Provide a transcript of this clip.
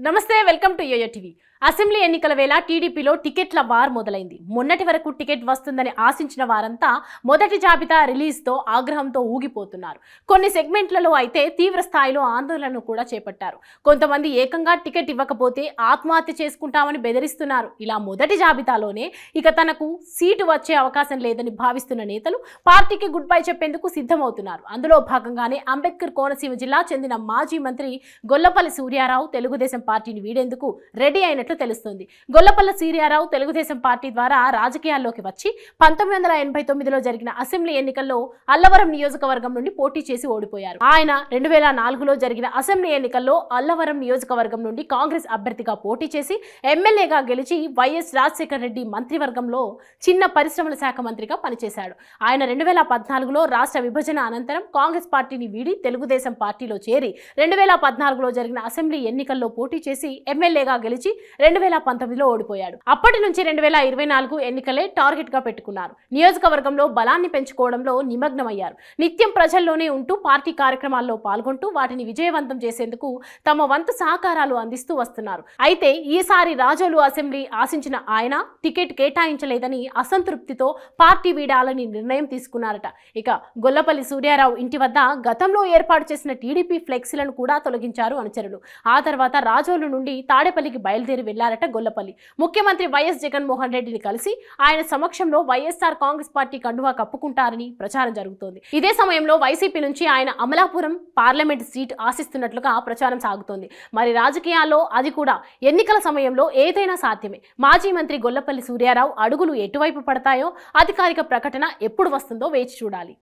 నమస్తే welcome to YoYo TV. Assembly ఎన్నికల వేళ టీడీపీలో టికెట్ల వార్ మొదలైంది. మొన్నటి వరకు టికెట్ వస్తుందని ఆశించిన వారంతా మొదటి జాబితా రిలీజ్తో ఆగ్రహంతో ఊగిపోతున్నారు. కొన్ని సెగ్మెంట్లలో అయితే తీవ్ర స్థాయిలో ఆందోళనను కూడా చేపట్టారు. కొంతమంది ఏకంగా టికెట్ ఇవ్వకపోతే ఆత్మహత్య చేసుకుంటామని బెదిరిస్తున్నారు. ఇలా మొదటి జాబితాలోనే ఇక తనకు సీటు వచ్చే అవకాశం లేదని భావిస్తున్న నేతలు పార్టీకి గుడ్ బై చెప్పేందుకు సిద్ధమవుతున్నారు. అందులో భాగంగానే అంబేద్కర్ కోనసీమ జిల్లా చెందిన మాజీ మంత్రి గొల్లపల్లి సూర్యారావు తెలుగుదేశం పార్టీని వీడేందుకు రెడీ అయినట్లు తెలుస్తోంది. గొల్లపల్లి సూర్యారావు తెలుగుదేశం పార్టీ ద్వారా రాజకీయాల్లోకి వచ్చి 1989లో జరిగిన అసెంబ్లీ ఎన్నికల్లో అల్లవరం నియోజకవర్గం నుండి పోటీ చేసి ఓడిపోయారు. ఆయన 2004లో జరిగిన అసెంబ్లీ ఎన్నికల్లో అల్లవరం నియోజకవర్గం నుండి కాంగ్రెస్ అభ్యర్థిగా పోటీ చేసి ఎమ్మెల్యేగా గెలిచి వైఎస్ రాజశేఖర రెడ్డి మంత్రివర్గంలో చిన్న పరిశ్రమల శాఖ మంత్రిగా పనిచేశాడు. ఆయన 2014లో రాష్ట్ర విభజన అనంతరం కాంగ్రెస్ పార్టీని వీడి తెలుగుదేశం పార్టీలో చేరి 2014లో జరిగిన అసెంబ్లీ ఎన్నికల్లో పోటీ చేసి ఎమ్మెల్యేగా గెలిచి 2019లో ఓడిపోయాడు. అప్పటి నుంచి 2024 ఎన్నికలే టార్గెట్ గా పెట్టుకున్నారు. నియోజకవర్గంలో బలాన్ని పెంచుకోవడంలో నిమగ్నమయ్యారు. నిత్యం ప్రజల్లోనే ఉంటూ పార్టీ కార్యక్రమాల్లో పాల్గొంటూ వాటిని విజయవంతం చేసేందుకు తమ వంతు సహకారాలు అందిస్తూ వస్తున్నారు. అయితే ఈసారి రాజోలు అసెంబ్లీ ఆశించిన ఆయన టికెట్ కేటాయించలేదని అసంతృప్తితో పార్టీ వీడాలని నిర్ణయం తీసుకున్నారట. ఇక గొల్లపల్లి సూర్యారావు ఇంటి వద్ద గతంలో ఏర్పాటు చేసిన టీడీపీ ఫ్లెక్సీలను కూడా తొలగించారు అనుచరులు. ఆ తర్వాత రాజోలు నుండి తాడేపల్లికి బయలుదేరి వెళ్లారట గొల్లపల్లి. ముఖ్యమంత్రి వైఎస్ జగన్మోహన్ రెడ్డిని కలిసి ఆయన సమక్షంలో వైఎస్ఆర్ కాంగ్రెస్ పార్టీ కండువా కప్పుకుంటారని ప్రచారం జరుగుతోంది. ఇదే సమయంలో వైసీపీ నుంచి ఆయన అమలాపురం పార్లమెంట్ సీట్ ఆశిస్తున్నట్లుగా ప్రచారం సాగుతోంది. మరి రాజకీయాల్లో అది కూడా ఎన్నికల సమయంలో ఏదైనా సాధ్యమే. మాజీ మంత్రి గొల్లపల్లి సూర్యారావు అడుగులు ఎటువైపు పడతాయో అధికారిక ప్రకటన ఎప్పుడు వస్తుందో వేచి చూడాలి.